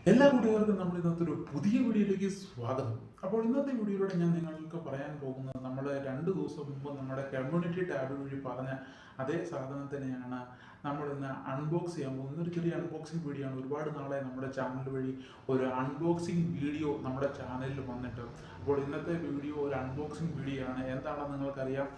എല്ലാ കുട്ടികൾക്കും നമ്മൾ ഇന്നത്തെ ഒരു പുതിയ വീഡിയോയിലേക്ക് സ്വാഗതം. അപ്പോൾ ഇന്നത്തെ വീഡിയോയിലൂടെ ഞാൻ നിങ്ങൾക്ക് പറയാൻ പോകുന്നത് നമ്മൾ 2 ദിവസം മുമ്പ് നമ്മുടെ കമ്മ്യൂണിറ്റി ടാബ് വഴി പറഞ്ഞ അതേ സാധനം തന്നെയാണ് നമ്മൾ ഇന്ന് അൺബോക്സ് ചെയ്യാൻ പോകുന്നത്. ഒരു ചെറിയ അൺബോക്സിംഗ് വീഡിയോ ആണ്. ഒരുപാട് നാളെ നമ്മുടെ ചാനൽ വഴി ഒരു അൺബോക്സിംഗ് വീഡിയോ നമ്മുടെ ചാനലിൽ വന്നിട്ട്. അപ്പോൾ ഇന്നത്തെ വീഡിയോ ഒരു അൺബോക്സിംഗ് വീഡിയോ ആണ്. എന്താണെന്ന് നിങ്ങൾക്കറിയാം,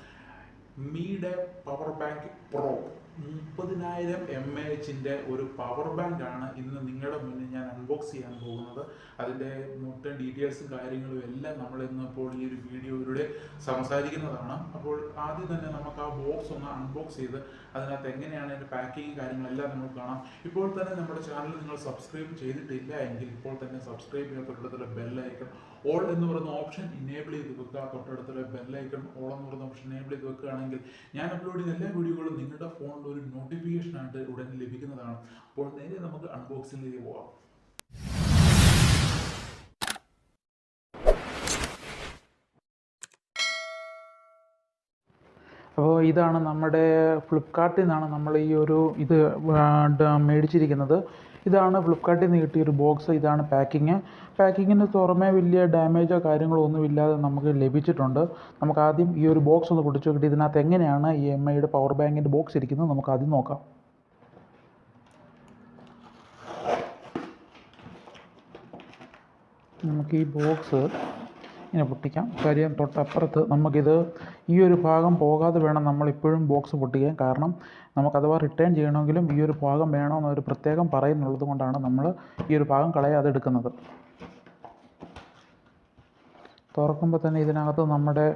മീയുടെ പവർ ബാങ്ക് പ്രോ 30,000 mAh ഒരു പവർ ബാങ്ക് ആണ് ഇന്ന് നിങ്ങളുടെ മുന്നിൽ ഞാൻ അൺബോക്സ് ചെയ്യാൻ പോകുന്നത്. അതിൻ്റെ മൊത്തം ഡീറ്റെയിൽസും കാര്യങ്ങളും എല്ലാം നമ്മൾ ഇന്നിപ്പോൾ ഈ ഒരു വീഡിയോയിലൂടെ സംസാരിക്കുന്നതാണ്. അപ്പോൾ ആദ്യം തന്നെ നമുക്ക് ആ ബോക്സ് ഒന്ന് അൺബോക്സ് ചെയ്ത് അതിനകത്ത് എങ്ങനെയാണ് അതിൻ്റെ പാക്കിങ് കാര്യങ്ങളെല്ലാം നമുക്ക് കാണാം. ഇപ്പോൾ തന്നെ നമ്മുടെ ചാനൽ നിങ്ങൾ സബ്സ്ക്രൈബ് ചെയ്തിട്ടില്ല എങ്കിൽ ഇപ്പോൾ തന്നെ സബ്സ്ക്രൈബ് ചെയ്യുക. തൊട്ടടുത്തുള്ള ബെല്ലൈക്കൺ ഓൾ എന്ന് പറയുന്ന ഓപ്ഷൻ ഇനേബിൾ ചെയ്ത് വെക്കുക. തൊട്ടടുത്തുള്ള ബെല്ലൈക്കൺ ഓൾ എന്ന് പറയുന്ന ഓപ്ഷൻ ഇനേബിൾ ചെയ്ത് വെക്കുകയാണെങ്കിൽ ഞാൻ അപ്ലോഡ് ചെയ്യുന്ന എല്ലാ വീഡിയോകളും നിങ്ങളുടെ ഫോണിൽ ഒരു നോട്ടിഫിക്കേഷൻ ആയിട്ട് ഉടൻ ലഭിക്കുന്നതാണ്. അപ്പോൾ നേരെ നമുക്ക് അൺബോക്സിംഗിലേക്ക് പോവാം. അപ്പോൾ ഇതാണ് നമ്മുടെ ഫ്ലിപ്കാർട്ടിൽ നിന്നാണ് നമ്മൾ ഈ ഒരു ഇത് മേടിച്ചിരിക്കുന്നത്. ഇതാണ് ഫ്ലിപ്കാർട്ടിൽ നിന്ന് കിട്ടിയൊരു ബോക്സ്. ഇതാണ് പാക്കിങ്ങിന് പുറമേ വലിയ ഡാമേജോ കാര്യങ്ങളോ ഒന്നുമില്ലാതെ നമുക്ക് ലഭിച്ചിട്ടുണ്ട്. നമുക്ക് ആദ്യം ഈ ഒരു ബോക്സ് ഒന്ന് പൊട്ടിച്ച് നോക്കിയിട്ട് ഇതിനകത്ത് എങ്ങനെയാണ് ഈ MIയുടെ പവർ ബാങ്കിൻ്റെ ബോക്സ് ഇരിക്കുന്നത് നമുക്ക് ആദ്യം നോക്കാം. നമുക്ക് ഈ ബോക്സ് ഇങ്ങനെ പൊട്ടിക്കാം. കാര്യം തൊട്ടപ്പുറത്ത് നമുക്കിത് ഈ ഒരു ഭാഗം പോകാതെ വേണം നമ്മളിപ്പോഴും ബോക്സ് പൊട്ടിക്കാൻ. കാരണം നമുക്ക് അഥവാ റിട്ടേൺ ചെയ്യണമെങ്കിലും ഈ ഒരു ഭാഗം വേണമെന്ന് ഒരു പ്രത്യേകം പറയുന്നുള്ളത് കൊണ്ടാണ് നമ്മൾ ഈ ഒരു ഭാഗം കളയാതെ എടുക്കുന്നത്. തുറക്കുമ്പോൾ തന്നെ ഇതിനകത്ത് നമ്മുടെ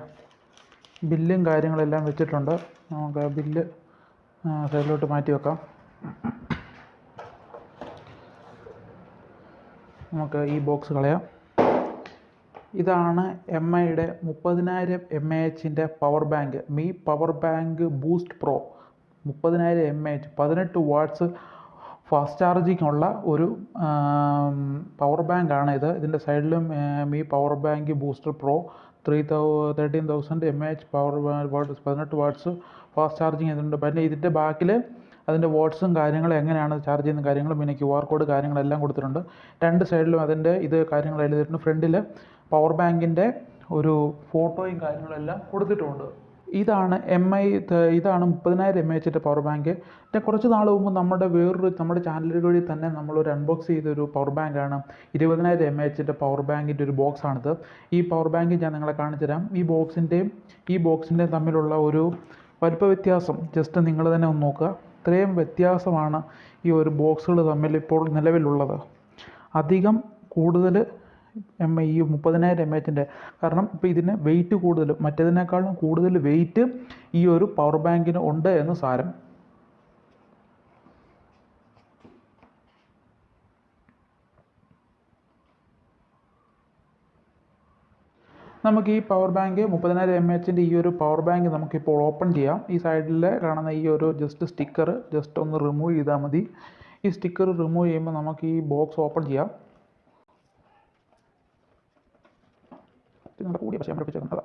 ബില്ലും കാര്യങ്ങളെല്ലാം വെച്ചിട്ടുണ്ട്. നമുക്ക് ആ ബില്ല് സൈഡിലോട്ട് മാറ്റി വെക്കാം. നമുക്ക് ഈ ബോക്സ് കളയാം. ഇതാണ് MIയുടെ 30,000 mAh power bank, Mi power bank boost pro 30,000 mAh 18 watts fast charging ഉള്ള ഒരു പവർ ബാങ്ക് ആണ് ഇത്. ഇതിൻ്റെ സൈഡിലും Mi power bank booster pro 13,000 mAh power 18 watts fast charging ഇതുണ്ട്. പിന്നെ ഇതിൻ്റെ ബാക്കിൽ അതിൻ്റെ വാട്ട്സും കാര്യങ്ങളും എങ്ങനെയാണ് ചാർജ് ചെയ്യുന്ന കാര്യങ്ങളും പിന്നെ QR കോഡ് കാര്യങ്ങളെല്ലാം കൊടുത്തിട്ടുണ്ട്. രണ്ട് സൈഡിലും അതിൻ്റെ ഇത് കാര്യങ്ങൾ എഴുതിയിട്ടുണ്ട്. ഫ്രണ്ടിൽ പവർ ബാങ്കിൻ്റെ ഒരു ഫോട്ടോയും കാര്യങ്ങളെല്ലാം കൊടുത്തിട്ടുണ്ട്. ഇതാണ് ഇതാണ് 30,000 mAh പവർ ബാങ്ക്. പിന്നെ കുറച്ച് നാൾ മുമ്പ് നമ്മുടെ ചാനൽ വഴി തന്നെ നമ്മളൊരു അൺബോക്സ് ചെയ്തൊരു പവർ ബാങ്കാണ് 20,000 mAh പവർ ബാങ്കിൻ്റെ ഒരു ബോക്സാണിത്. ഈ പവർ ബാങ്ക് ഞാൻ നിങ്ങളെ കാണിച്ചു തരാം. ഈ ബോക്സിൻ്റെയും തമ്മിലുള്ള ഒരു വലിപ്പ വ്യത്യാസം ജസ്റ്റ് നിങ്ങൾ തന്നെ ഒന്ന് നോക്കുക. ഇത്രയും വ്യത്യാസമാണ് ഈ ഒരു ബോക്സുകൾ തമ്മിൽ ഇപ്പോൾ നിലവിലുള്ളത്. അധികം കൂടുതൽ ഈ 30,000 mAh കാരണം ഇപ്പോൾ ഇതിന് വെയിറ്റ് കൂടുതൽ, മറ്റേതിനേക്കാളും കൂടുതൽ വെയിറ്റ് ഈ ഒരു പവർ ബാങ്കിന് ഉണ്ട് എന്ന് സാരം. നമുക്ക് ഈ പവർ ബാങ്ക് 30,000 mAh ഈ ഒരു പവർ ബാങ്ക് നമുക്കിപ്പോൾ ഓപ്പൺ ചെയ്യാം. ഈ സൈഡിൽ കാണുന്ന ഈ ഒരു സ്റ്റിക്കർ ജസ്റ്റ് ഒന്ന് റിമൂവ് ചെയ്താൽ മതി. ഈ സ്റ്റിക്കർ റിമൂവ് ചെയ്യുമ്പോൾ നമുക്ക് ഈ ബോക്സ് ഓപ്പൺ ചെയ്യാം. കൂടിയ പക്ഷേ നമ്മൾ ചേർന്നതാ.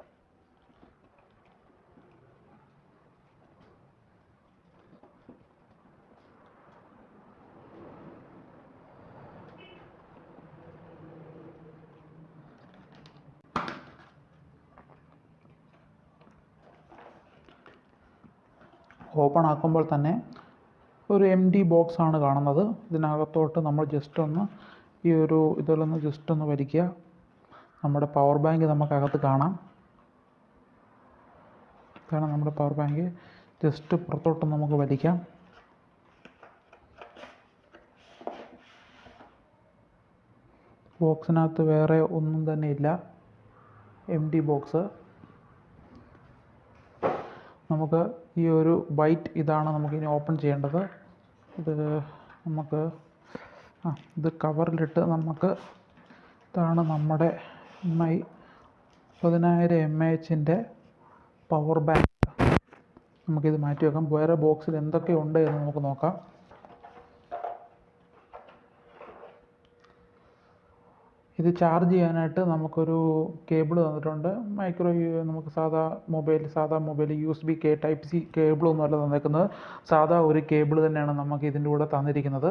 ഓപ്പൺ ആക്കുമ്പോൾ തന്നെ ഒരു MD ബോക്സ് ആണ് കാണുന്നത്. ഇതിനകത്തോട്ട് നമ്മൾ ജസ്റ്റ് ഒന്ന് ഈ ഒരു ഇതിലൊന്ന് ജസ്റ്റ് ഒന്ന് വലിക്കുക. നമ്മുടെ പവർ ബാങ്ക് നമുക്കകത്ത് കാണാം. ഇതാണ് നമ്മുടെ പവർ ബാങ്ക്. ജസ്റ്റ് പുറത്തോട്ട് നമുക്ക് വലിക്കാം. ബോക്സിനകത്ത് വേറെ ഒന്നും തന്നെ ഇല്ല, MD ബോക്സ്. നമുക്ക് ഈ ഒരു വൈറ്റ് ഇതാണ് നമുക്കിനി ഓപ്പൺ ചെയ്യേണ്ടത്. ഇത് നമുക്ക് ഇത് കവറിലിട്ട് നമുക്ക് ഇതാണ് നമ്മുടെ MI 30,000 mAh പവർ ബാങ്ക്. നമുക്കിത് മാറ്റി വെക്കാം. വേറെ ബോക്സിൽ എന്തൊക്കെയുണ്ട് എന്ന് നമുക്ക് നോക്കാം. ഇത് ചാർജ് ചെയ്യാനായിട്ട് നമുക്കൊരു കേബിൾ തന്നിട്ടുണ്ട്. നമുക്ക് സാധാ മൊബൈൽ USB Type C കേബിളൊന്നുമല്ല തന്നേക്കുന്നത്. സാധാ ഒരു കേബിൾ തന്നെയാണ് നമുക്ക് ഇതിൻ്റെ കൂടെ തന്നിരിക്കുന്നത്.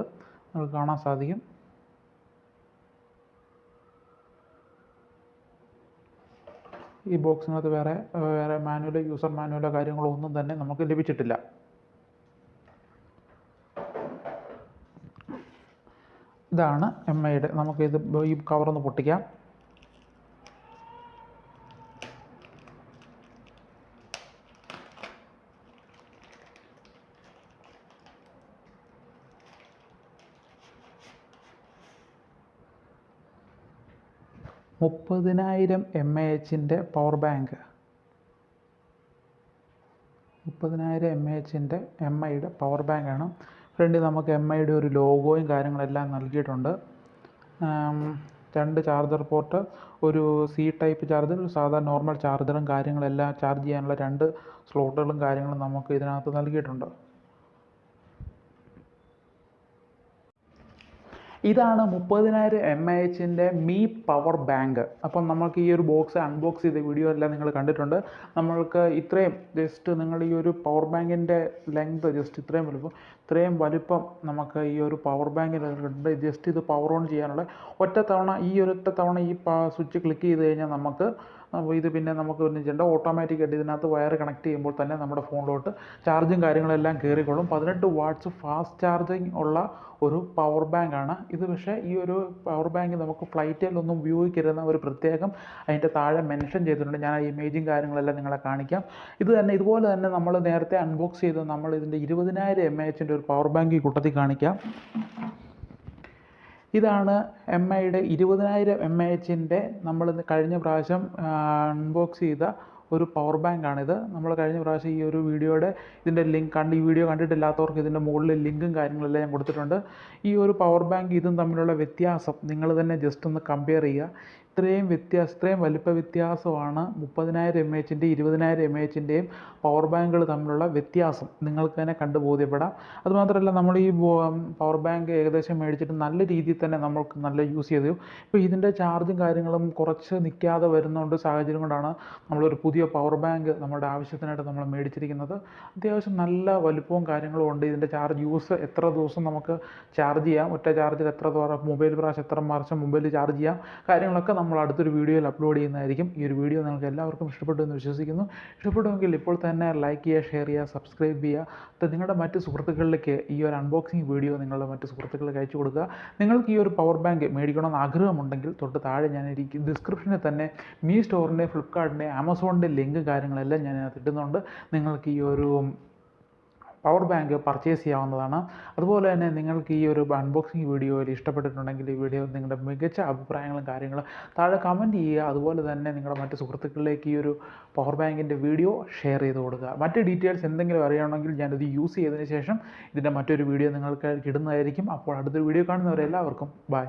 നമുക്ക് കാണാൻ സാധിക്കും. ഈ ബോക്സിനകത്ത് വേറെ മാനുവലോ യൂസർ മാനുവലോ കാര്യങ്ങളോ ഒന്നും തന്നെ നമുക്ക് ലഭിച്ചിട്ടില്ല. ഇതാണ് mAhയുടെ. നമുക്കിത് ഈ കവറൊന്ന് പൊട്ടിക്കാം. mAh power bank. 30,000 mAhയുടെ പവർ ബാങ്കാണ്. ഫ്രണ്ടിൽ നമുക്ക് mAhയുടെ ഒരു ലോഗോയും കാര്യങ്ങളെല്ലാം നൽകിയിട്ടുണ്ട്. 2 ചാർജർ പോർട്ട്, ഒരു C ടൈപ്പ് ചാർജർ, ഒരു സാധാ നോർമൽ ചാർജറും കാര്യങ്ങളെല്ലാം ചാർജ് ചെയ്യാനുള്ള 2 സ്ലോട്ടുകളും കാര്യങ്ങളും നമുക്ക് ഇതിനകത്ത് നൽകിയിട്ടുണ്ട്. ഇതാണ് 30,000 mAhൻ്റെ മീ പവർ ബാങ്ക്. അപ്പം നമുക്ക് ഈ ഒരു ബോക്സ് അൺബോക്സ് ചെയ്ത വീഡിയോ എല്ലാം നിങ്ങൾ കണ്ടിട്ടുണ്ട്. നമ്മൾക്ക് ഇത്രയും ജസ്റ്റ് നിങ്ങൾ ഈ ഒരു പവർ ബാങ്കിൻ്റെ ലെങ്ത് ജസ്റ്റ് ഇത്രയും വലിപ്പം നമുക്ക് ഈ ഒരു പവർ ബാങ്കിനുണ്ട്. ജസ്റ്റ് ഇത് പവർ ഓൺ ചെയ്യാനുള്ള ഒറ്റ തവണ ഈ സ്വിച്ച് ക്ലിക്ക് ചെയ്ത് കഴിഞ്ഞാൽ നമുക്ക് ഇത് പിന്നെ നമുക്ക് ഒന്നും ചെയ്യേണ്ട, ഓട്ടോമാറ്റിക്കായിട്ട് ഇതിനകത്ത് വയർ കണക്ട് ചെയ്യുമ്പോൾ തന്നെ നമ്മുടെ ഫോണിലോട്ട് ചാർജും കാര്യങ്ങളെല്ലാം കയറിക്കൊള്ളും. 18 വാട്ട്സ് ഫാസ്റ്റ് ചാർജിങ് ഉള്ള ഒരു പവർ ബാങ്കാണ് ഇത്. പക്ഷേ ഈ ഒരു പവർ ബാങ്ക് നമുക്ക് ഫ്ലൈറ്റിലൊന്നും ഉപയോഗിക്കരുതെന്ന ഒരു പ്രത്യേകം അതിൻ്റെ താഴെ മെൻഷൻ ചെയ്തിട്ടുണ്ട്. ഞാൻ ആ ഇമേജും കാര്യങ്ങളെല്ലാം നിങ്ങളെ കാണിക്കാം. ഇതുപോലെ തന്നെ നമ്മൾ നേരത്തെ അൺബോക്സ് ചെയ്ത് നമ്മൾ ഇതിൻ്റെ 20,000 mAhൻ്റെ ഒരു പവർ ബാങ്ക് ഈ കൂട്ടത്തിൽ കാണിക്കാം. ഇതാണ് mAhയുടെ 20,000 mAhൻ്റെ നമ്മൾ കഴിഞ്ഞ പ്രാവശ്യം അൺബോക്സ് ചെയ്ത ഒരു പവർ ബാങ്കാണിത്. നമ്മൾ കഴിഞ്ഞ പ്രാവശ്യം ഈ ഒരു വീഡിയോയുടെ ഇതിൻ്റെ ലിങ്ക് ഈ വീഡിയോ കണ്ടിട്ടില്ലാത്തവർക്ക് ഇതിൻ്റെ മുകളിൽ ലിങ്കും കാര്യങ്ങളെല്ലാം ഞാൻ കൊടുത്തിട്ടുണ്ട്. ഈ ഒരു പവർ ബാങ്ക് ഇതും തമ്മിലുള്ള വ്യത്യാസം നിങ്ങൾ തന്നെ ജസ്റ്റ് ഒന്ന് കമ്പയർ ചെയ്യുക. ഇത്രയും വലിപ്പ വ്യത്യാസമാണ് 30,000 mAhൻ്റെയും 20,000 mAhൻ്റെയും പവർ ബാങ്കുകൾ തമ്മിലുള്ള വ്യത്യാസം നിങ്ങൾക്ക് തന്നെ കണ്ടു ബോധ്യപ്പെടാം. അതുമാത്രമല്ല, നമ്മൾ ഈ പവർ ബാങ്ക് ഏകദേശം മേടിച്ചിട്ട് നല്ല രീതിയിൽ തന്നെ നമ്മൾക്ക് നല്ല യൂസ് ചെയ്തു. ഇപ്പോൾ ഇതിൻ്റെ ചാർജും കാര്യങ്ങളും കുറച്ച് നിൽക്കാതെ വരുന്നതുകൊണ്ട് സാഹചര്യം കൊണ്ടാണ് നമ്മളൊരു പുതിയ പവർ ബാങ്ക് നമ്മുടെ ആവശ്യത്തിനായിട്ട് നമ്മൾ മേടിച്ചിരിക്കുന്നത്. അത്യാവശ്യം നല്ല വലുപ്പവും കാര്യങ്ങളും ഉണ്ട്. ഇതിൻ്റെ യൂസ് എത്ര ദിവസം നമുക്ക് ചാർജ് ചെയ്യാം, ഒറ്റ ചാർജിൽ മൊബൈൽ പ്രാവശ്യം എത്ര വർഷം മൊബൈൽ ചാർജ് ചെയ്യാം, കാര്യങ്ങളൊക്കെ നമ്മൾ അടുത്തൊരു വീഡിയോയിൽ അപ്ലോഡ് ചെയ്യുന്നതായിരിക്കും. ഈ ഒരു വീഡിയോ നിങ്ങൾക്ക് എല്ലാവർക്കും ഇഷ്ടപ്പെട്ടു എന്ന് വിശ്വസിക്കുന്നു. ഇഷ്ടപ്പെടുമെങ്കിൽ ഇപ്പോൾ തന്നെ ലൈക്ക് ചെയ്യുക, ഷെയർ ചെയ്യുക, സബ്സ്ക്രൈബ് ചെയ്യുക. നിങ്ങളുടെ മറ്റ് സുഹൃത്തുക്കളിലേക്ക് ഈ ഒരു അൺബോക്സിങ് വീഡിയോ നിങ്ങളുടെ മറ്റ് സുഹൃത്തുക്കളിലേക്ക് അയച്ചു കൊടുക്കുക. നിങ്ങൾക്ക് ഈ ഒരു പവർ ബാങ്ക് മേടിക്കണമെന്ന് ആഗ്രഹമുണ്ടെങ്കിൽ തൊട്ട് താഴെ ഞാൻ ഡിസ്ക്രിപ്ഷനിൽ തന്നെ മീ സ്റ്റോറിൻ്റെ, ഫ്ലിപ്കാർട്ടിൻ്റെ, ആമസോണിൻ്റെ ലിങ്ക് കാര്യങ്ങളെല്ലാം ഞാൻ ഇടുന്നുണ്ട്. നിങ്ങൾക്ക് ഈ ഒരു പവർ ബാങ്ക് പർച്ചേസ് ചെയ്യാവുന്നതാണ്. അതുപോലെ തന്നെ നിങ്ങൾക്ക് ഈ ഒരു അൺബോക്സിങ് വീഡിയോയിൽ ഇഷ്ടപ്പെട്ടിട്ടുണ്ടെങ്കിൽ ഈ വീഡിയോ നിങ്ങളുടെ മികച്ച അഭിപ്രായങ്ങളും കാര്യങ്ങളും താഴെ കമൻറ്റ് ചെയ്യുക. അതുപോലെ തന്നെ നിങ്ങളുടെ മറ്റ് സുഹൃത്തുക്കളിലേക്ക് ഈ ഒരു പവർ ബാങ്കിൻ്റെ വീഡിയോ ഷെയർ ചെയ്ത് കൊടുക്കുക. മറ്റ് ഡീറ്റെയിൽസ് എന്തെങ്കിലും അറിയണമെങ്കിൽ ഞാനിത് യൂസ് ചെയ്തതിന് ശേഷം ഇതിൻ്റെ മറ്റൊരു വീഡിയോ നിങ്ങൾക്ക് ഇടുന്നതായിരിക്കും. അപ്പോൾ അടുത്തൊരു വീഡിയോ കാണുന്നവരെല്ലാവർക്കും ബൈ.